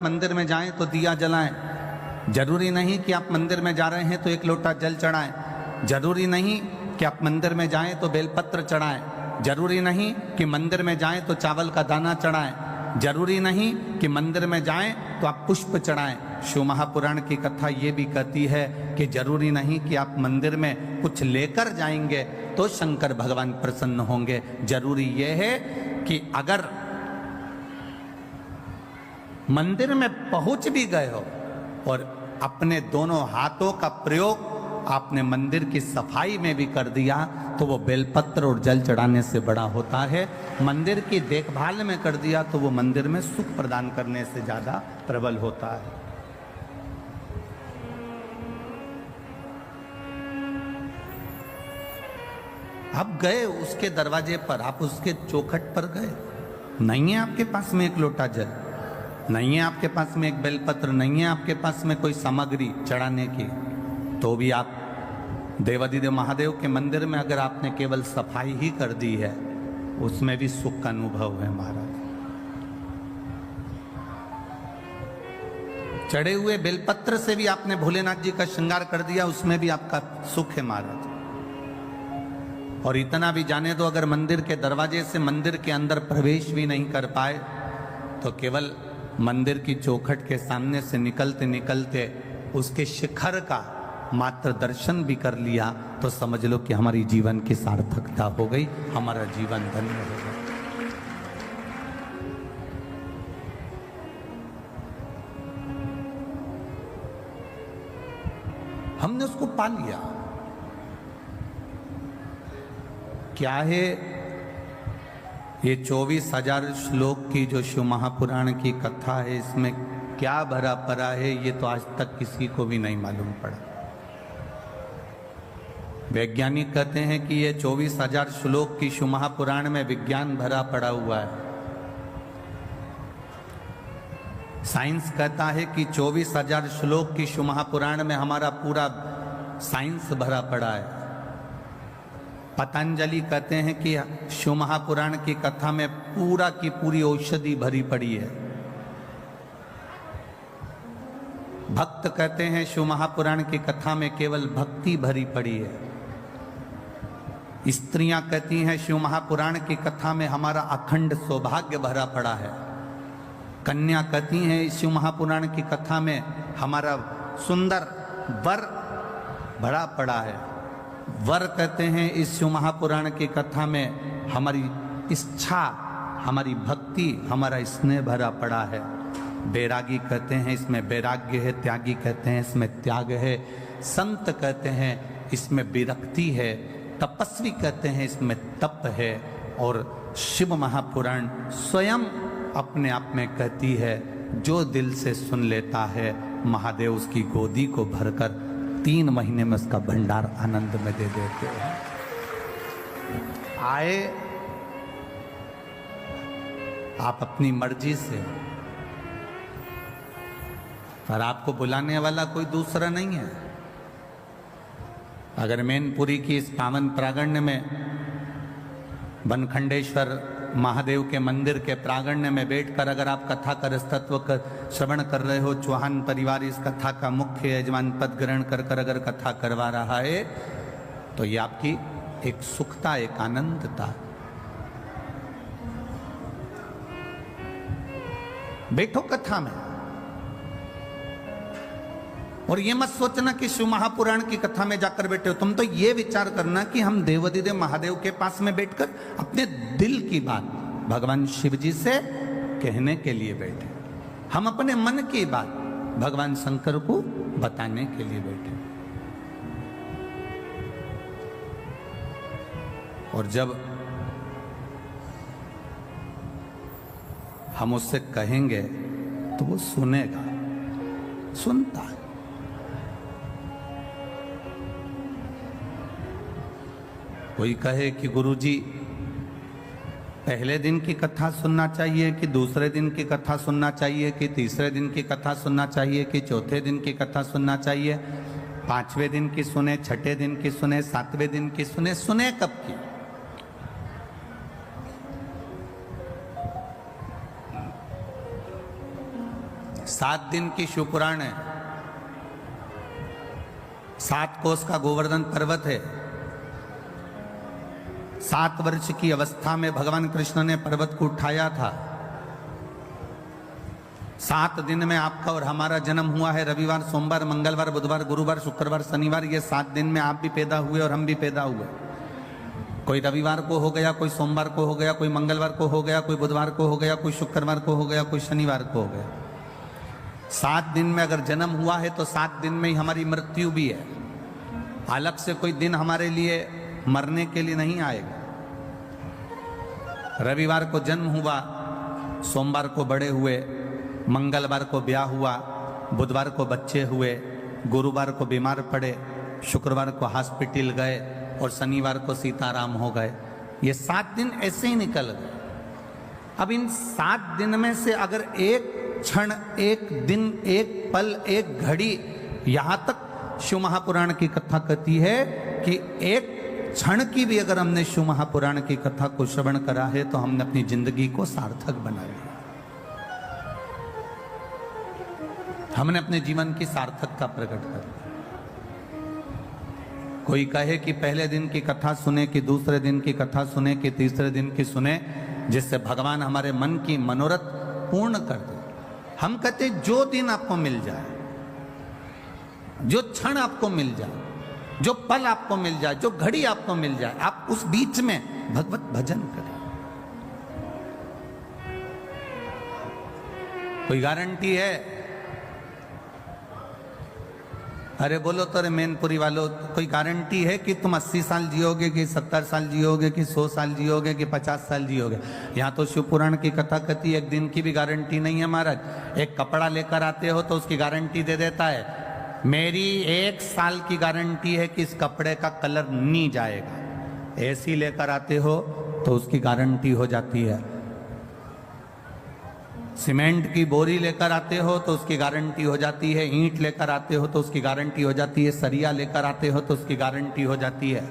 मंदिर में जाएं तो दिया जलाएं। जरूरी नहीं कि आप मंदिर में जा रहे हैं तो एक लोटा जल चढ़ाएं। जरूरी नहीं कि आप मंदिर में जाएं तो बेलपत्र चढ़ाएं। जरूरी नहीं कि मंदिर में जाएं तो चावल का दाना चढ़ाएं। जरूरी नहीं कि मंदिर में जाएं तो आप पुष्प चढ़ाएं। शिव महापुराण की कथा ये भी कहती है कि जरूरी नहीं कि आप मंदिर में कुछ लेकर जाएंगे तो शंकर भगवान प्रसन्न होंगे। जरूरी यह है कि अगर मंदिर में पहुंच भी गए हो और अपने दोनों हाथों का प्रयोग आपने मंदिर की सफाई में भी कर दिया तो वो बेलपत्र और जल चढ़ाने से बड़ा होता है। मंदिर की देखभाल में कर दिया तो वो मंदिर में सुख प्रदान करने से ज्यादा प्रबल होता है। आप गए उसके दरवाजे पर, आप उसके चौखट पर गए, नहीं है आपके पास में एक लोटा जल, नहीं है आपके पास में एक बेलपत्र, नहीं है आपके पास में कोई सामग्री चढ़ाने की, तो भी आप देवादिदेव महादेव के मंदिर में अगर आपने केवल सफाई ही कर दी है उसमें भी सुख का अनुभव है महाराज। चढ़े हुए बेलपत्र से भी आपने भोलेनाथ जी का श्रृंगार कर दिया, उसमें भी आपका सुख है महाराज। और इतना भी जाने दो, अगर मंदिर के दरवाजे से मंदिर के अंदर प्रवेश भी नहीं कर पाए तो केवल मंदिर की चौखट के सामने से निकलते निकलते उसके शिखर का मात्र दर्शन भी कर लिया तो समझ लो कि हमारी जीवन की सार्थकता हो गई, हमारा जीवन धन्य हो गया। हमने उसको पा लिया। क्या है ये 24,000 श्लोक की जो शिव महापुराण की कथा है, इसमें क्या भरा पड़ा है ये तो आज तक किसी को भी नहीं मालूम पड़ा। वैज्ञानिक कहते हैं कि ये 24,000 श्लोक की शिव महापुराण में विज्ञान भरा पड़ा हुआ है। साइंस कहता है कि 24,000 श्लोक की शिव महापुराण में हमारा पूरा साइंस भरा पड़ा है। पतंजलि कहते हैं कि शिव महापुराण की कथा में पूरा की पूरी औषधि भरी पड़ी है। भक्त कहते हैं शिव महापुराण की कथा में केवल भक्ति भरी पड़ी है। स्त्रियां कहती हैं शिव महापुराण की कथा में हमारा अखंड सौभाग्य भरा पड़ा है। कन्या कहती हैं शिव महापुराण की कथा में हमारा सुंदर वर भरा पड़ा है। वर कहते हैं इस शिव महापुराण की कथा में हमारी इच्छा, हमारी भक्ति, हमारा स्नेह भरा पड़ा है। बैरागी कहते हैं इसमें वैराग्य है। त्यागी कहते हैं इसमें त्याग है। संत कहते हैं इसमें विरक्ति है। तपस्वी कहते हैं इसमें तप है। और शिव महापुराण स्वयं अपने आप में कहती है जो दिल से सुन लेता है महादेव उसकी गोदी को भरकर 3 महीने में उसका भंडार आनंद में दे देते हैं। आए आप अपनी मर्जी से, पर आपको बुलाने वाला कोई दूसरा नहीं है। अगर मैनपुरी की इस पावन प्रांगण्य में बनखंडेश्वर महादेव के मंदिर के प्रांगण्य में बैठकर अगर आप कथा का रसतत्व का श्रवण कर रहे हो, चौहान परिवार इस कथा का मुख्य यजमान पद ग्रहण कर कर अगर कथा करवा रहा है तो ये आपकी एक सुखता, एक आनंदता। बैठो कथा में और ये मत सोचना कि शिव महापुराण की कथा में जाकर बैठे हो। तुम तो ये विचार करना कि हम देवादिदेव महादेव के पास में बैठकर अपने दिल की बात भगवान शिव जी से कहने के लिए बैठे। हम अपने मन की बात भगवान शंकर को बताने के लिए बैठे। और जब हम उससे कहेंगे तो वो सुनेगा, सुनता है। कोई कहे कि गुरुजी पहले दिन की कथा सुनना चाहिए कि दूसरे दिन की कथा सुनना चाहिए कि तीसरे दिन की कथा सुनना चाहिए कि चौथे दिन की कथा सुनना चाहिए, 5वें दिन की सुने, 6ठे दिन की सुने, 7वें दिन की सुने, सुने कब की? 7 दिन की शिवपुराण है, 7 कोस का गोवर्धन पर्वत है। 7 वर्ष की अवस्था में भगवान कृष्ण ने पर्वत को उठाया था। 7 दिन में आपका और हमारा जन्म हुआ है। रविवार, सोमवार, मंगलवार, बुधवार, गुरुवार, शुक्रवार, शनिवार, ये 7 दिन में आप भी पैदा हुए और हम भी पैदा हुए। कोई रविवार को हो गया, कोई सोमवार को हो गया, कोई मंगलवार को हो गया, कोई बुधवार को हो गया, कोई शुक्रवार को हो गया, कोई शनिवार को हो गया। 7 दिन में अगर जन्म हुआ है तो 7 दिन में ही हमारी मृत्यु भी है। अलग से कोई दिन हमारे लिए मरने के लिए नहीं आएगा। रविवार को जन्म हुआ, सोमवार को बड़े हुए, मंगलवार को ब्याह हुआ, बुधवार को बच्चे हुए, गुरुवार को बीमार पड़े, शुक्रवार को हॉस्पिटल गए और शनिवार को सीताराम हो गए। ये 7 दिन ऐसे ही निकल गए। अब इन 7 दिन में से अगर एक क्षण, एक दिन, एक पल, एक घड़ी, यहां तक शिव महापुराण की कथा कहती है कि एक क्षण की भी अगर हमने शिव महापुराण की कथा को श्रवण करा है तो हमने अपनी जिंदगी को सार्थक बना लिया। हमने अपने जीवन की सार्थकता प्रकट कर दी। कोई कहे कि पहले दिन की कथा सुने, कि दूसरे दिन की कथा सुने, कि तीसरे दिन की सुने, जिससे भगवान हमारे मन की मनोरथ पूर्ण कर दे। हम कहते जो दिन आपको मिल जाए, जो क्षण आपको मिल जाए, जो पल आपको मिल जाए, जो घड़ी आपको मिल जाए, आप उस बीच में भगवत भजन करें। कोई गारंटी है? अरे बोलो तो, अरे मैनपुरी वालों, कोई गारंटी है कि तुम 80 साल जियोगे, कि 70 साल जियोगे, कि 100 साल जियोगे, कि 50 साल जियोगे? यहाँ तो शिव पुराण की कथा कहती है एक दिन की भी गारंटी नहीं है महाराज। एक कपड़ा लेकर आते हो तो उसकी गारंटी दे देता है, मेरी 1 साल की गारंटी है कि इस कपड़े का कलर नहीं जाएगा। एसी लेकर आते हो तो उसकी गारंटी हो जाती है। सीमेंट की बोरी लेकर आते हो तो उसकी गारंटी हो जाती है। ईंट लेकर आते हो तो उसकी गारंटी हो जाती है। सरिया लेकर आते हो तो उसकी गारंटी हो जाती है।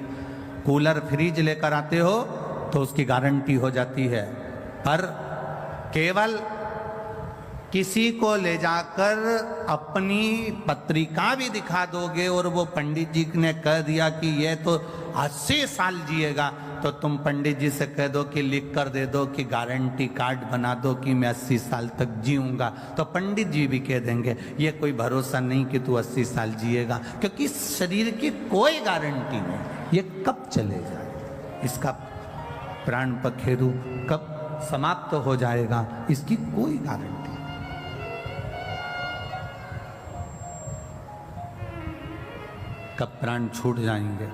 कूलर, फ्रिज लेकर आते हो तो उसकी गारंटी हो जाती है। पर केवल किसी को ले जाकर अपनी पत्रिका भी दिखा दोगे और वो पंडित जी ने कह दिया कि ये तो 80 साल जिएगा, तो तुम पंडित जी से कह दो कि लिख कर दे दो कि गारंटी कार्ड बना दो कि मैं 80 साल तक जीऊंगा, तो पंडित जी भी कह देंगे ये कोई भरोसा नहीं कि तू 80 साल जिएगा, क्योंकि शरीर की कोई गारंटी नहीं। ये कब चले जाए, इसका प्राण पखेरु कब समाप्त हो जाएगा, इसकी कोई गारंटी। कब प्राण छूट जाएंगे,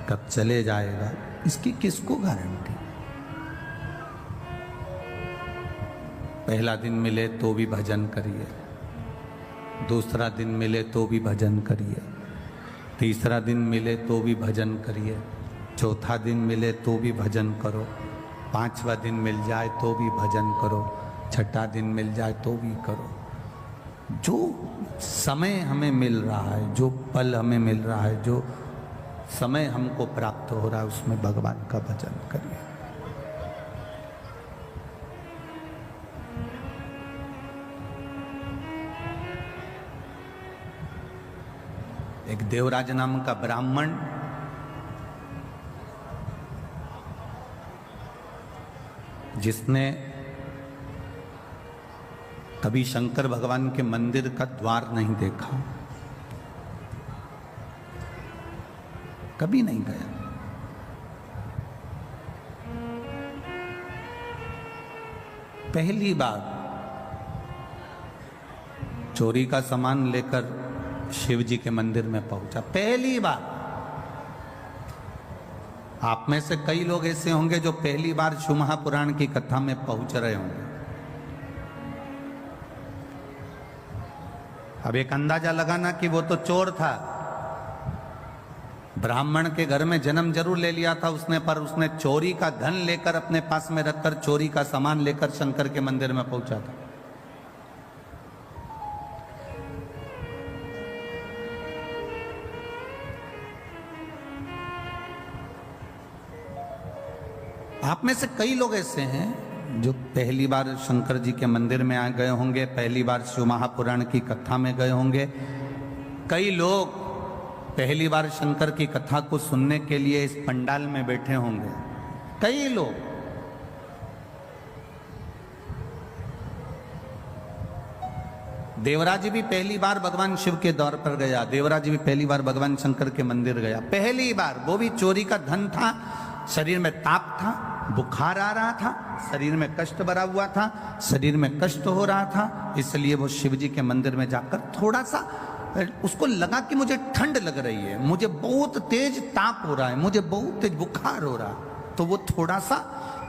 कब चले जाएगा, इसकी किसको गारंटी। पहला दिन मिले तो भी भजन करिए, दूसरा दिन मिले तो भी भजन करिए, तीसरा दिन मिले तो भी भजन करिए, चौथा दिन मिले तो भी भजन करो, 5वां दिन मिल जाए तो भी भजन करो, 6ठा दिन मिल जाए तो भी करो। जो समय हमें मिल रहा है, जो पल हमें मिल रहा है, जो समय हमको प्राप्त हो रहा है, उसमें भगवान का भजन करिए। एक देवराज नाम का ब्राह्मण जिसने कभी शंकर भगवान के मंदिर का द्वार नहीं देखा, कभी नहीं गया, पहली बार चोरी का सामान लेकर शिव जी के मंदिर में पहुंचा, पहली बार। आप में से कई लोग ऐसे होंगे जो पहली बार शिव महापुराण की कथा में पहुंच रहे होंगे। अब एक अंदाजा लगाना कि वो तो चोर था, ब्राह्मण के घर में जन्म जरूर ले लिया था उसने, पर उसने चोरी का धन लेकर अपने पास में रखकर चोरी का सामान लेकर शंकर के मंदिर में पहुंचा था। आप में से कई लोग ऐसे हैं जो पहली बार शंकर जी के मंदिर में आ गए होंगे, पहली बार शिव महापुराण की कथा में गए होंगे, कई लोग पहली बार शंकर की कथा को सुनने के लिए इस पंडाल में बैठे होंगे, कई लोग। देवराज जी भी पहली बार भगवान शिव के दौर पर गया, देवराज जी भी पहली बार भगवान शंकर के मंदिर गया, पहली बार। वो भी चोरी का धन था, शरीर में ताप था, बुखार आ रहा था, शरीर में कष्ट भरा हुआ था, शरीर में कष्ट हो रहा था, इसलिए वो शिव जी के मंदिर में जाकर थोड़ा सा उसको लगा कि मुझे ठंड लग रही है, मुझे बहुत तेज ताप हो रहा है, मुझे बहुत तेज बुखार हो रहा है, तो वो थोड़ा सा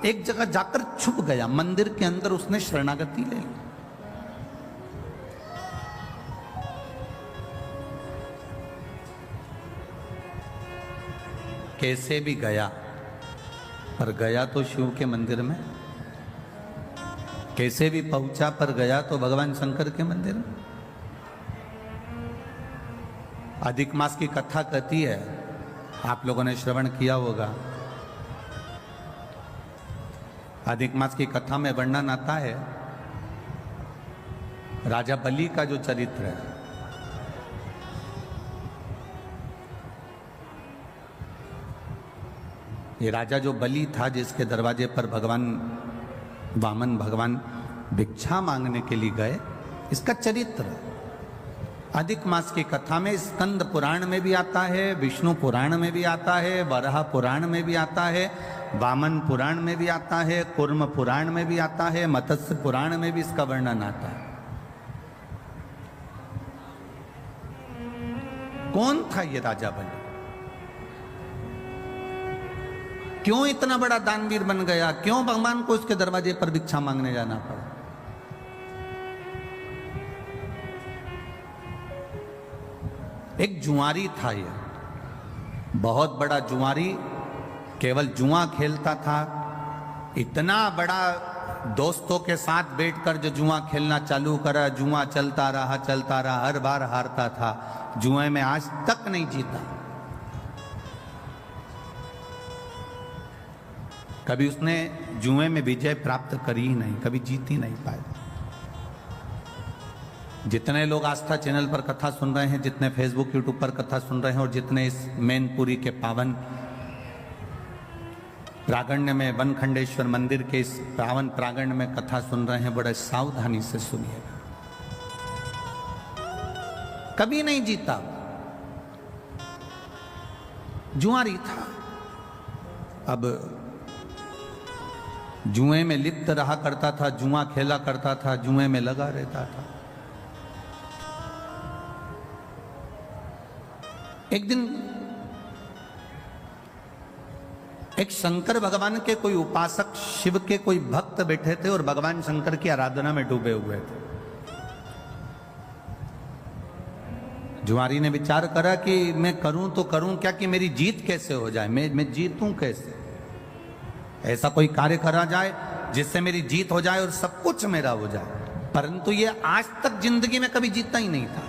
एक जगह जाकर छुप गया, मंदिर के अंदर उसने शरणागति ले ली। कैसे भी गया, पर गया तो शिव के मंदिर में, कैसे भी पहुंचा पर गया तो भगवान शंकर के मंदिर में। अधिक मास की कथा कहती है, आप लोगों ने श्रवण किया होगा। अधिक मास की कथा में वर्णन आता है राजा बलि का जो चरित्र है। ये राजा जो बलि था, जिसके दरवाजे पर भगवान वामन भगवान भिक्षा मांगने के लिए गए, इसका चरित्र अधिक मास की कथा में स्कंद पुराण में भी आता है, विष्णु पुराण में भी आता है, वराह पुराण में भी आता है, वामन पुराण में भी आता है, कूर्म पुराण में भी आता है, मत्स्य पुराण में भी इसका वर्णन आता है। कौन था ये राजा बलि? क्यों इतना बड़ा दानवीर बन गया? क्यों भगवान को इसके दरवाजे पर भिक्षा मांगने जाना पड़ा? एक जुआरी था ये, बहुत बड़ा जुआरी, केवल जुआ खेलता था। इतना बड़ा दोस्तों के साथ बैठकर जो जुआ खेलना चालू करा, जुआ चलता रहा, हर बार हारता था, जुए में आज तक नहीं जीता। कभी उसने जुए में विजय प्राप्त करी ही नहीं, कभी जीत ही नहीं पाए। जितने लोग आस्था चैनल पर कथा सुन रहे हैं, जितने फेसबुक यूट्यूब पर कथा सुन रहे हैं, और जितने इस मैनपुरी के पावन प्रांगण में, वनखंडेश्वर मंदिर के इस पावन प्रांगण में कथा सुन रहे हैं, बड़े सावधानी से सुनिएगा। कभी नहीं जीता, जुआरी था। अब जुए में लिप्त रहा करता था, जुआ खेला करता था, जुए में लगा रहता था। एक दिन एक शंकर भगवान के कोई उपासक, शिव के कोई भक्त बैठे थे और भगवान शंकर की आराधना में डूबे हुए थे। जुआरी ने विचार करा कि मैं करूं तो करूं क्या, कि मेरी जीत कैसे हो जाए, मैं जीतूं कैसे, ऐसा कोई कार्य करा जाए जिससे मेरी जीत हो जाए और सब कुछ मेरा हो जाए। परंतु ये आज तक जिंदगी में कभी जीता ही नहीं था।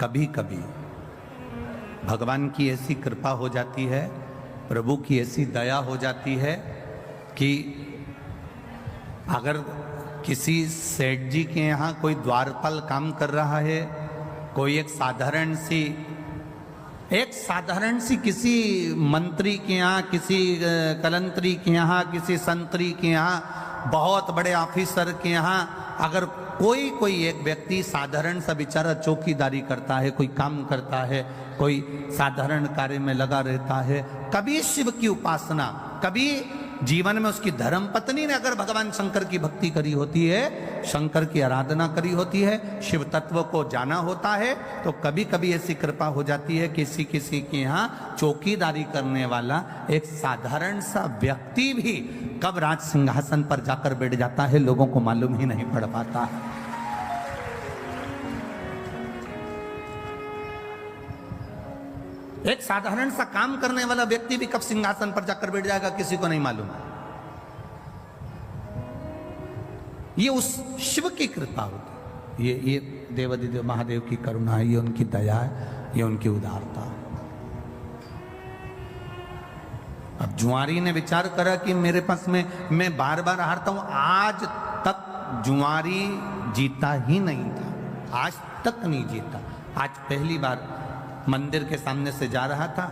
कभी कभी भगवान की ऐसी कृपा हो जाती है, प्रभु की ऐसी दया हो जाती है कि अगर किसी सेठ जी के यहाँ कोई द्वारपाल काम कर रहा है, कोई एक साधारण सी किसी मंत्री के यहाँ, किसी कलंतरी के यहाँ, किसी संतरी के यहाँ, बहुत बड़े ऑफिसर के यहाँ अगर कोई एक व्यक्ति साधारण सा बेचारा चौकीदारी करता है, कोई काम करता है, कोई साधारण कार्य में लगा रहता है, कभी शिव की उपासना, कभी जीवन में उसकी धर्म पत्नी ने अगर भगवान शंकर की भक्ति करी होती है, शंकर की आराधना करी होती है, शिव तत्व को जाना होता है, तो कभी कभी ऐसी कृपा हो जाती है किसी किसी के यहाँ चौकीदारी करने वाला एक साधारण सा व्यक्ति भी कब राज सिंहासन पर जाकर बैठ जाता है, लोगों को मालूम ही नहीं पड़ पाता। एक साधारण सा काम करने वाला व्यक्ति भी कब सिंहासन पर जाकर बैठ जाएगा, किसी को नहीं मालूम। ये उस शिव की कृपा होती है, ये देवाधिदेव महादेव की करुणा है, ये उनकी दया है। ये उनकी उदारता। अब जुआरी ने विचार करा कि मेरे पास में मैं बार बार हारता हूं। आज तक जुआरी जीता ही नहीं था, आज तक नहीं जीता। आज पहली बार मंदिर के सामने से जा रहा था,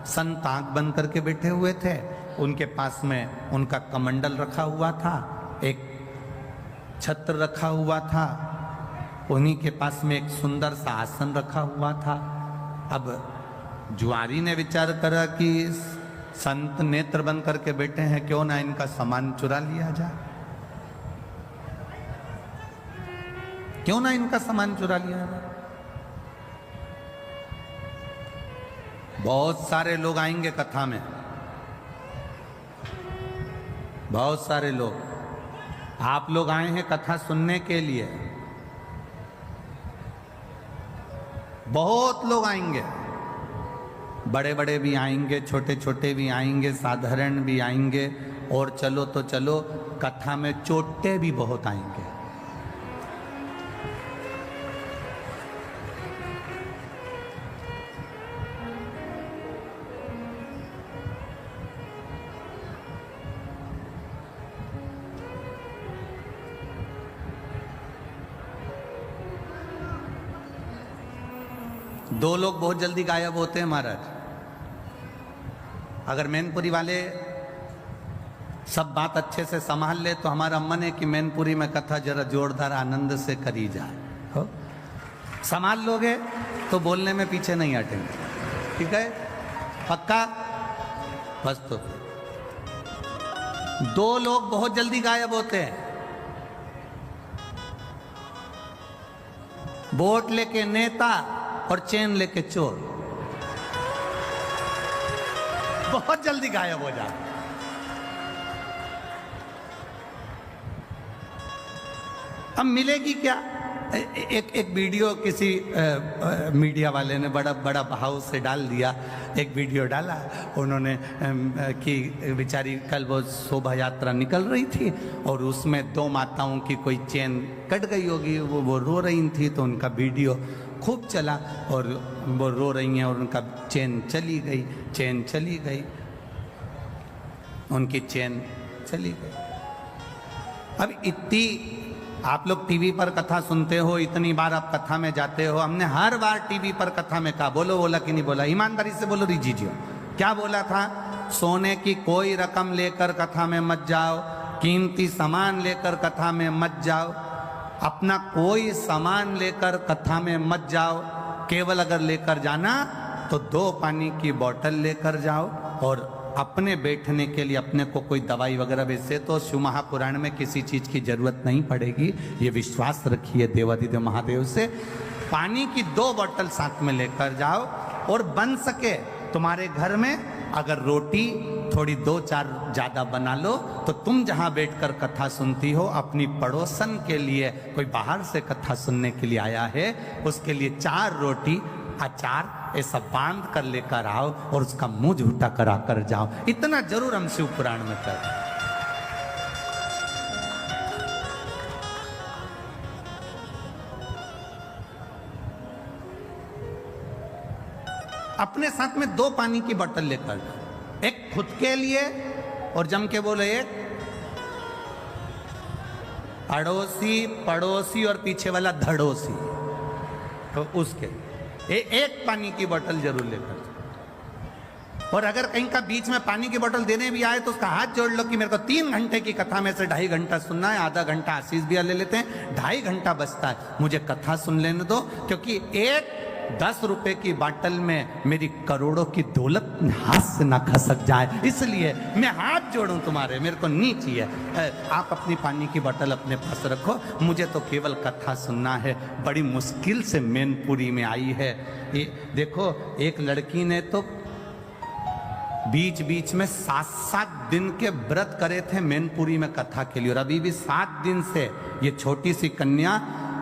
संत आंख बंद करके बैठे हुए थे, उनके पास में उनका कमंडल रखा हुआ था, एक छत्र रखा हुआ था, उन्हीं के पास में एक सुंदर सा आसन रखा हुआ था। अब जुआरी ने विचार करा कि संत नेत्र बंद करके बैठे हैं, क्यों ना इनका सामान चुरा लिया जाए, क्यों ना इनका सामान चुरा लिया जाए। बहुत सारे लोग आएंगे कथा में, बहुत सारे लोग। आप लोग आए हैं कथा सुनने के लिए, बहुत लोग आएंगे, बड़े बड़े भी आएंगे, छोटे छोटे भी आएंगे, साधारण भी आएंगे, और चलो तो चलो कथा में चोटे भी बहुत आएंगे। दो लोग बहुत जल्दी गायब होते हैं महाराज। अगर मैनपुरी वाले सब बात अच्छे से संभाल ले तो हमारा मन है कि मैनपुरी में कथा जरा जोरदार आनंद से करी जाए। हो संभाल लोगे तो बोलने में पीछे नहीं हटेंगे, ठीक है? पक्का? बस तो दो लोग बहुत जल्दी गायब होते हैं, वोट लेके नेता और चेन लेके चोर, बहुत जल्दी गायब हो जाते। अब मिलेगी क्या? एक वीडियो किसी मीडिया वाले ने बड़ा भाव से डाल दिया, एक वीडियो डाला उन्होंने कि बेचारी कल वो शोभा यात्रा निकल रही थी और उसमें दो माताओं की कोई चेन कट गई होगी, वो रो रही थी, तो उनका वीडियो खूब चला और वो रो रही हैं और उनका चेन चली गई, उनकी चेन चली गई। अब इतनी आप लोग टीवी पर कथा सुनते हो, इतनी बार आप कथा में जाते हो, हमने हर बार टीवी पर कथा में कहा, बोला कि नहीं बोला? ईमानदारी से बोलो रिजीजियो, क्या बोला था? सोने की कोई रकम लेकर कथा में मत जाओ, कीमती सामान लेकर कथा में मत जाओ, अपना कोई सामान लेकर कथा में मत जाओ। केवल अगर लेकर जाना तो 2 पानी की बोतल लेकर जाओ, और अपने बैठने के लिए अपने को कोई दवाई वगैरह, वैसे तो शिव महापुराण में किसी चीज की जरूरत नहीं पड़ेगी, ये विश्वास रखिए देवादिदेव महादेव से। पानी की 2 बोतल साथ में लेकर जाओ, और बन सके तुम्हारे घर में अगर रोटी थोड़ी 2-4 ज्यादा बना लो, तो तुम जहां बैठकर कथा सुनती हो, अपनी पड़ोसन के लिए, कोई बाहर से कथा सुनने के लिए आया है, उसके लिए 4 रोटी अचार ऐसा बांध कर लेकर आओ और उसका मुंह झूठा करा कर जाओ। इतना जरूर हम शिव पुराण में कर। अपने साथ में 2 पानी की बोतल लेकर जाओ, एक खुद के लिए और जम के बोले एक अड़ोसी पड़ोसी और पीछे वाला धड़ोसी, तो उसके एक पानी की बोतल जरूर लेकर जाओ। और अगर कहीं का बीच में पानी की बोतल देने भी आए तो उसका हाथ जोड़ लो कि मेरे को 3 घंटे की कथा में से 2.5 घंटा सुनना है, आधा घंटा आशीष भी ले लेते हैं, 2.5 घंटा बचता है, मुझे कथा सुन लेने दो, क्योंकि एक 10 रुपए की बोतल में मेरी करोड़ों की दौलत हाथ से ना खसक जाए, इसलिए मैं हाथ जोड़ूं तुम्हारे, मेरे को नहीं चाहिए। आप अपनी पानी की बोतल अपने पास रखो, मुझे तो केवल कथा सुनना है। बड़ी मुश्किल से मैनपुरी में आई है। ये देखो, एक लड़की ने तो बीच बीच में 7-7 दिन के व्रत करे थे मैनपुरी में कथा के लिए, और अभी भी 7 दिन से ये छोटी सी कन्या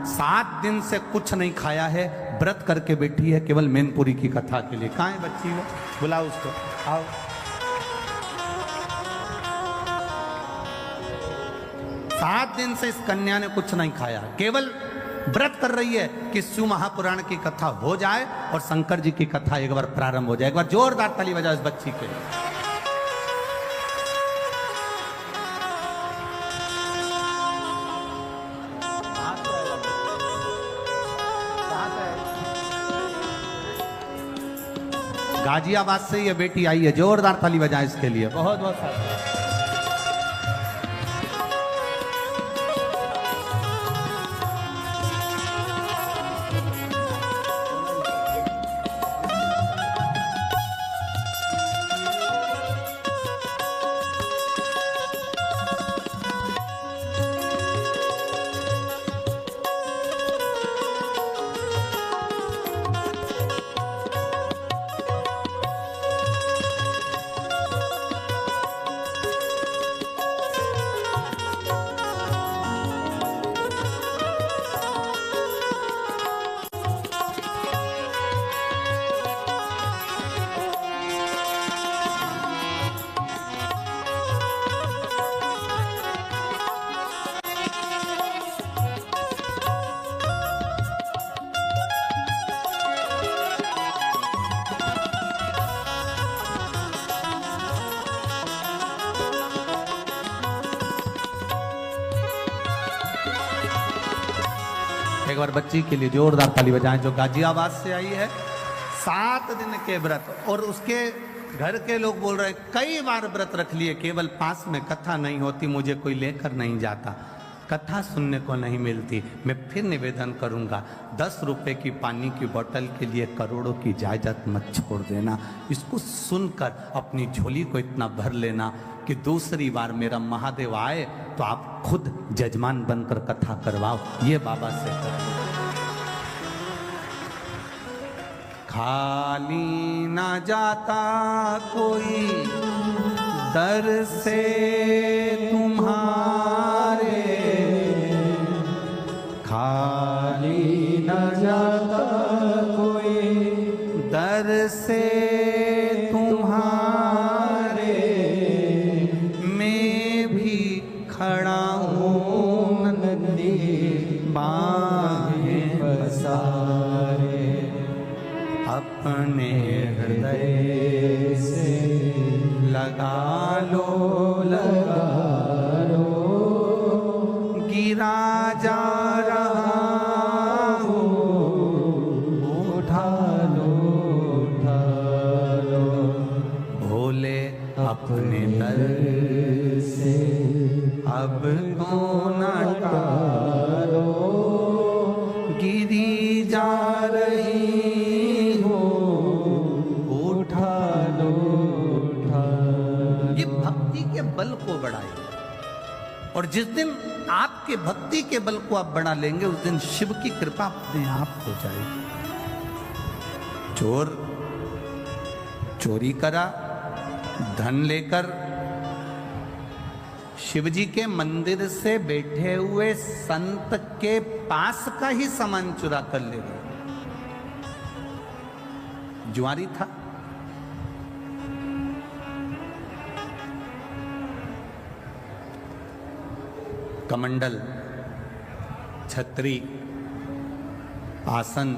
7 दिन से कुछ नहीं खाया है, व्रत करके बैठी है केवल मैनपुरी की कथा के लिए। कहाँ है बच्ची वो? बुलाओ उसको, आओ। 7 दिन से इस कन्या ने कुछ नहीं खाया, केवल व्रत कर रही है कि शिव महापुराण की कथा हो जाए और शंकर जी की कथा एक बार प्रारंभ हो जाए। एक बार जोरदार ताली बजाओ इस बच्ची के लिए। गाजियाबाद से ये बेटी आई है, जोरदार ताली बजाएं इसके लिए। बहुत बहुत सारा एक बार बच्ची के लिए जोरदार ताली बजाएं जो गाजियाबाद से आई है। 7 दिन के व्रत, और उसके घर के लोग बोल रहे हैं कई बार व्रत रख लिए, केवल पास में कथा नहीं होती, मुझे कोई लेकर नहीं जाता, कथा सुनने को नहीं मिलती। मैं फिर निवेदन करूंगा, 10 रुपए की पानी की बोतल के लिए करोड़ों की जायदाद मत छोड़ देना। इसको सुनकर अपनी झोली को इतना भर लेना कि दूसरी बार मेरा महादेव आए तो आप खुद जजमान बनकर कथा करवाओ। ये बाबा से करो। खाली ना जाता कोई दर से तुम्हारे, खाली न जाता कोई दर से तुम्हारे, मैं भी खड़ा हूँ नंदी बाहें पसारे, अपने हृदय से लगा लो गिरा जा रहा हूँ, उठा लो भोले अपने दर से अब तो न टालो, गिरी जा रही हो, उठा लो। ये भक्ति के बल को बढ़ाएगा, और जिस दिन आपके भक्ति के बल को आप बढ़ा लेंगे उस दिन शिव की कृपा अपने आप हो जाएगी। चोर चोरी करा, धन लेकर शिवजी के मंदिर से बैठे हुए संत के पास का ही सामान चुरा कर ले गए। जुआरी था, कमंडल, छतरी, आसन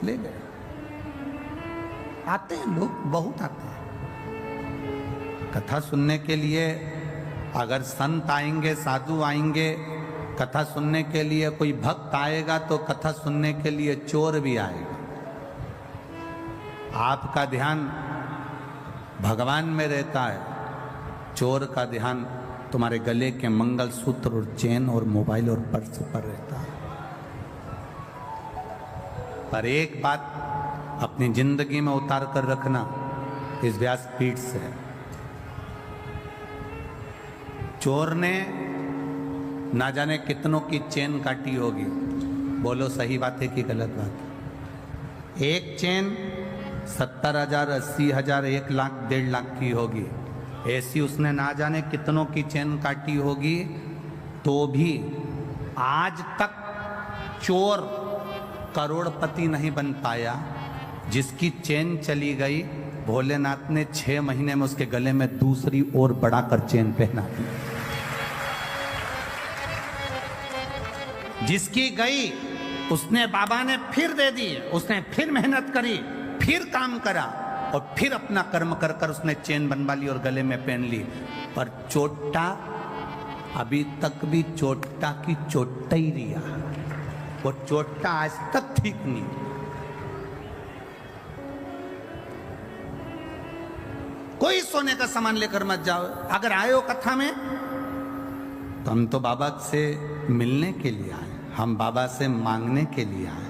ले गए। आते हैं लोग, बहुत आते हैं कथा सुनने के लिए। अगर संत आएंगे, साधु आएंगे, कथा सुनने के लिए कोई भक्त आएगा तो कथा सुनने के लिए चोर भी आएगा। आपका ध्यान भगवान में रहता है, चोर का ध्यान तुम्हारे गले के मंगलसूत्र और चेन और मोबाइल और पर्स पर रहता है। पर एक बात अपनी जिंदगी में उतार कर रखना इस व्यासपीठ से, चोर ने ना जाने कितनों की चेन काटी होगी। बोलो सही बात है कि गलत बात है? एक चेन 70,000, 80,000, 1 लाख, 1.5 लाख की होगी। ऐसी उसने ना जाने कितनों की चेन काटी होगी, तो भी आज तक चोर करोड़पति नहीं बन पाया। जिसकी चेन चली गई, भोलेनाथ ने 6 महीने में उसके गले में दूसरी और बढ़ाकर चेन पहना दी। जिसकी गई उसने बाबा ने फिर दे दी, उसने फिर मेहनत करी, फिर काम करा और फिर अपना कर्म कर कर उसने चेन बनवा ली और गले में पहन ली। पर चोटा अभी तक भी चोटा की चोटा ही रिया, वो चोटा आज तक ठीक नहीं। कोई सोने का सामान लेकर मत जाओ। अगर आए हो कथा में तो हम तो बाबा से मिलने के लिए आए, हम बाबा से मांगने के लिए आए,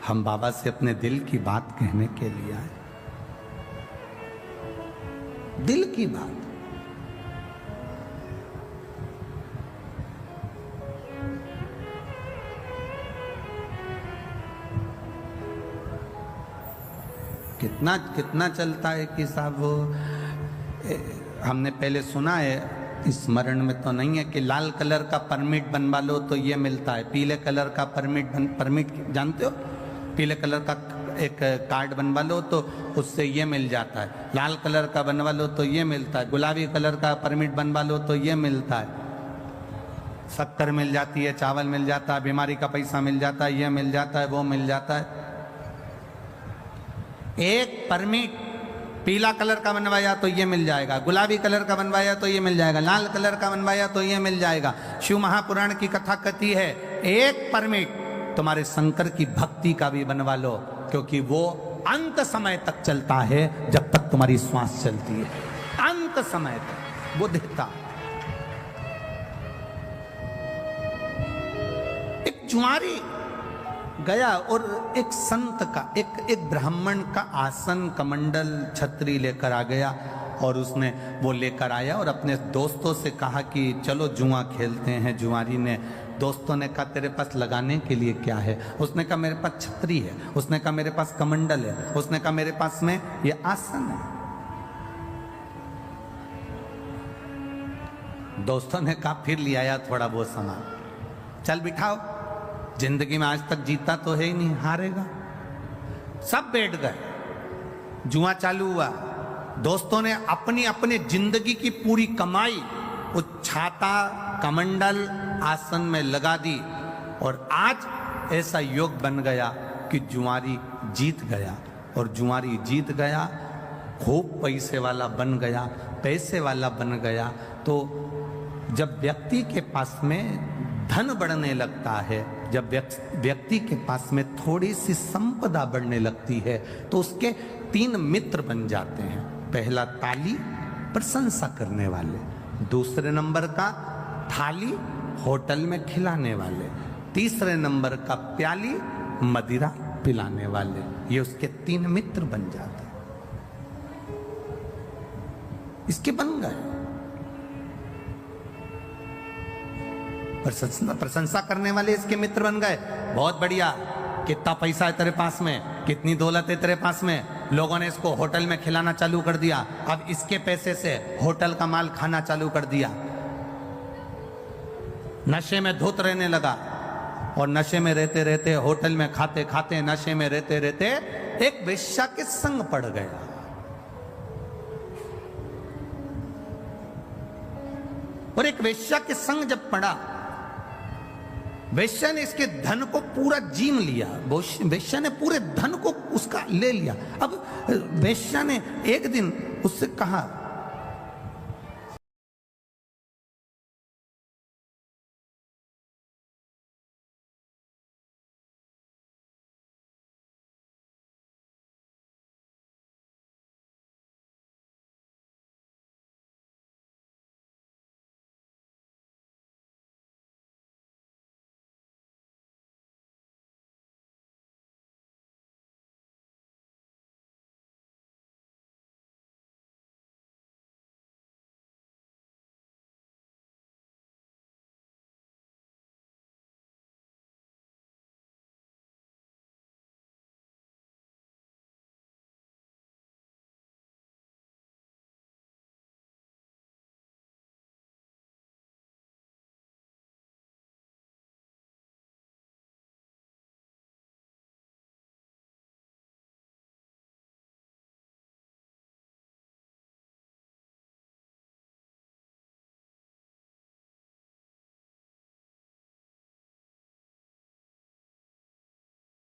हम बाबा से अपने दिल की बात कहने के लिए आए। दिल की बात। कितना कितना चलता है कि साहब वो हमने पहले सुना है, स्मरण में तो नहीं है कि लाल कलर का परमिट बनवा लो तो ये मिलता है, पीले कलर का परमिट जानते हो, पीले कलर का एक कार्ड बनवा लो तो उससे ये मिल जाता है, लाल कलर का बनवा लो तो ये मिलता है, गुलाबी कलर का परमिट बनवा लो तो ये मिलता है, शक्कर मिल जाती है, चावल मिल जाता है, बीमारी का पैसा मिल जाता है, ये मिल जाता है, वो मिल जाता है। एक परमिट पीला कलर का बनवाया तो ये मिल जाएगा, गुलाबी कलर का बनवाया तो ये मिल जाएगा, लाल कलर का बनवाया तो ये मिल जाएगा। शिव महापुराण की कथा कहती है एक परमिट तुम्हारे शंकर की भक्ति का भी बनवा लो, क्योंकि वो अंत समय तक चलता है, जब तक तुम्हारी श्वास चलती है, अंत समय तक वो देता। एक जुआरी गया और एक संत का एक ब्राह्मण का आसन कमंडल छतरी लेकर आ गया और उसने वो लेकर आया और अपने दोस्तों से कहा कि चलो जुआ खेलते हैं। जुआरी ने, दोस्तों ने कहा तेरे पास लगाने के लिए क्या है? उसने कहा मेरे पास छतरी है, उसने कहा मेरे पास कमंडल है, उसने कहा मेरे पास में ये आसन है। दोस्तों ने कहा फिर ले आया थोड़ा बहुत सामान, चल बिठाओ, जिंदगी में आज तक जीता तो है ही नहीं, हारेगा। सब बैठ गए, जुआ चालू हुआ। दोस्तों ने अपनी अपनी जिंदगी की पूरी कमाई उस छाता कमंडल आसन में लगा दी और आज ऐसा योग बन गया कि जुआरी जीत गया। और जुआरी जीत गया, खूब पैसे वाला बन गया, पैसे वाला बन गया। तो जब व्यक्ति के पास में धन बढ़ने लगता है, जब व्यक्ति के पास में थोड़ी सी संपदा बढ़ने लगती है, तो उसके 3 मित्र बन जाते हैं। पहला ताली, प्रशंसा करने वाले, दूसरे नंबर का थाली, होटल में खिलाने वाले, तीसरे नंबर का प्याली, मदिरा पिलाने वाले। ये उसके 3 मित्र बन जाते हैं। इसके बन गए। प्रशंसा करने वाले इसके मित्र बन गए। बहुत बढ़िया, कितना पैसा है तेरे पास में, कितनी दौलत है तेरे पास में। लोगों ने इसको होटल में खिलाना चालू कर दिया, अब इसके पैसे से होटल का माल खाना चालू कर दिया। नशे में धुत रहने लगा और नशे में रहते रहते, होटल में खाते खाते, नशे में रहते रहते एक वेश्या के संग पड़ गया। और एक वेश्या के संग जब पड़ा, वेश्या ने इसके धन को पूरा जीन लिया, वेश्या ने पूरे धन को उसका ले लिया। अब वेश्या ने एक दिन उससे कहा